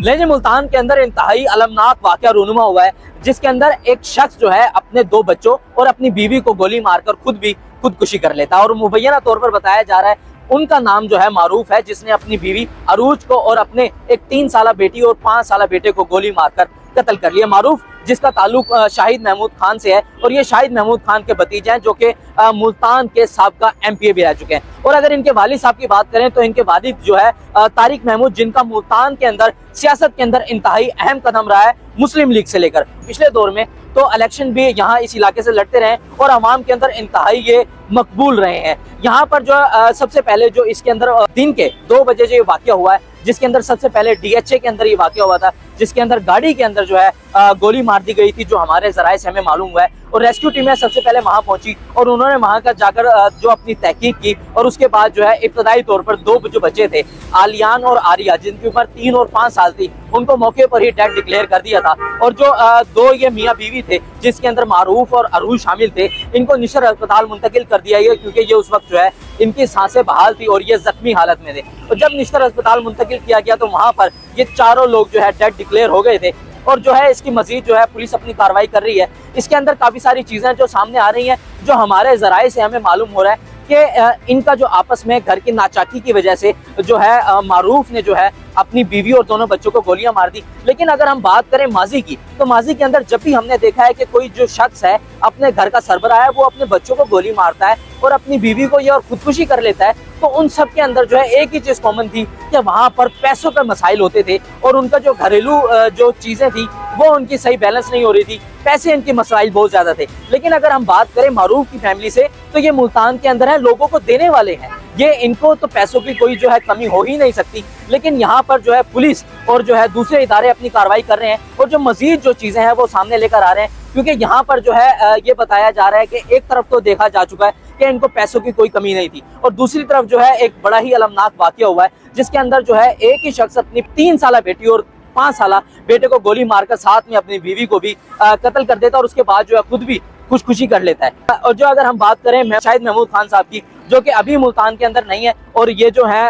लेजे मुल्तान के अंदर इंतहाई अलमनाक वाक़या रूनुमा हुआ है, जिसके अंदर एक शख्स जो है अपने 2 बच्चों और अपनी बीवी को गोली मारकर खुद भी खुदकुशी कर लेता है। और मुबैना तौर पर बताया जा रहा है उनका नाम जो है मारूफ है, जिसने अपनी बीवी अरूज को और अपने एक 3 साला बेटी और 5 साला बेटे को गोली मारकर कत्ल कर लिया। मारूफ जिसका ताल्लुक शाहिद महमूद खान से है, और ये शाहिद महमूद खान के भतीजे हैं जो कि मुल्तान के साबका MPA भी रह चुके हैं। और अगर इनके वालिद साहब की बात करें तो इनके वालिद जो है तारिक महमूद, जिनका मुल्तान के अंदर सियासत के अंदर इंतहाई अहम कदम रहा है मुस्लिम लीग से लेकर पिछले दौर में, तो इलेक्शन भी यहाँ इस इलाके से लड़ते रहे और आवाम के अंदर इंतहाई ये मकबूल रहे हैं। यहाँ पर जो सबसे पहले जो इसके अंदर दिन के 2 बजे जो ये वाक़या हुआ है, जिसके अंदर सबसे पहले DHA के अंदर ये वाक़या हुआ था, जिसके अंदर गाड़ी के अंदर जो है गोली मार दी गई थी, जो हमारे ज़राए से हमें मालूम हुआ है। और रेस्क्यू टीमें सबसे पहले वहाँ पहुंची और उन्होंने वहाँ का जाकर जो अपनी तहकीक की, और उसके बाद जो है इब्तदाई तौर पर 2 जो बच्चे थे, आलियान और आरिया, जिनकी उम्र 3 और 5 साल थी, उनको मौके पर ही डेड डिक्लेयर कर दिया था। और जो 2 ये मियाँ बीवी थे, जिसके अंदर मारूफ और अरूज शामिल थे, इनको निशर अस्पताल मुंतकिल कर दिया गया, क्योंकि ये उस वक्त जो है इनकी सांसें बहाल थी और ये जख्मी हालत में थे। और जब निशर अस्पताल मुंतकिल किया गया तो वहाँ पर ये चारों लोग जो है डेड डिक्लेयर हो गए थे। और जो है इसकी मजीद जो है पुलिस अपनी कार्रवाई कर रही है। इसके अंदर काफ़ी सारी चीज़ें जो सामने आ रही हैं, जो हमारे ज़राए से हमें मालूम हो रहा है कि इनका जो आपस में घर की नाचाकी की वजह से जो है मारूफ ने जो है अपनी बीवी और दोनों बच्चों को गोलियां मार दी। लेकिन अगर हम बात करें माजी की, तो माजी के अंदर जब भी हमने देखा है कि कोई जो शख्स है अपने घर का सरबराह है, वो अपने बच्चों को गोली मारता है और अपनी बीवी को ये और खुदकुशी कर लेता है, तो उन सब के अंदर जो है एक ही चीज़ कॉमन थी कि वहाँ पर पैसों के मसाइल होते थे और उनका जो घरेलू जो चीज़ें थी वो उनकी सही बैलेंस नहीं हो रही थी, पैसे इनके मसाइल बहुत ज़्यादा थे। लेकिन अगर हम बात करें मारूफ की फैमिली से, तो ये मुल्तान के अंदर है, लोगों को देने वाले हैं, ये इनको तो पैसों की कोई जो है कमी हो ही नहीं सकती। लेकिन यहाँ पर जो है पुलिस और जो है दूसरे इदारे अपनी कार्रवाई कर रहे हैं और जो मजीद जो चीज़ें हैं वो सामने लेकर आ रहे हैं, क्योंकि यहाँ पर जो है ये बताया जा रहा है कि एक तरफ तो देखा जा चुका है कि इनको पैसों की कोई कमी नहीं थी, और दूसरी तरफ जो है एक बड़ा ही अलमनाक वाक़या हुआ है, जिसके अंदर जो है एक ही शख्स अपनी 3 साला बेटी और 5 साला बेटे को गोली मारकर साथ में अपनी बीवी को भी कत्ल कर देता है और उसके बाद जो है खुद भी खुदकुशी कर लेता है। और जो अगर हम बात करें शाहिद महमूद खान साहब की, जो कि अभी मुल्तान के अंदर नहीं है और ये जो है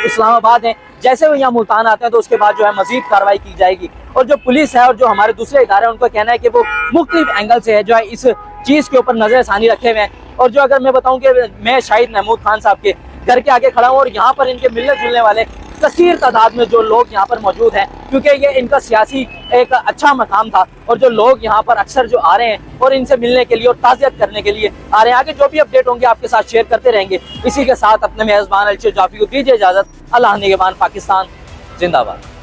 इस्लामाबाद है, जैसे वो यहाँ मुल्तान आते हैं तो उसके बाद जो है मजीद कार्रवाई की जाएगी। और जो पुलिस है और जो हमारे दूसरे इदारे हैं, उनका कहना है कि वो मुख्तलिफ एंगल से है जो है इस चीज़ के ऊपर नजरसानी रखे हुए हैं। और जो अगर मैं बताऊं कि मैं शाहिद महमूद खान साहब के घर के आगे खड़ा हूँ और यहाँ पर इनके मिलने जुलने वाले कसीर तादाद में जो लोग यहाँ पर मौजूद हैं, क्योंकि ये इनका सियासी एक अच्छा मकाम था, और जो लोग यहाँ पर अक्सर जो आ रहे हैं और इनसे मिलने के लिए और ताज़ियत करने के लिए आ रहे हैं। आगे जो भी अपडेट होंगे आपके साथ शेयर करते रहेंगे। इसी के साथ अपने मेज़बान अलशर जाफी को दीजिए इजाज़त। अल्लाह निगहबान। पाकिस्तान जिंदाबाद।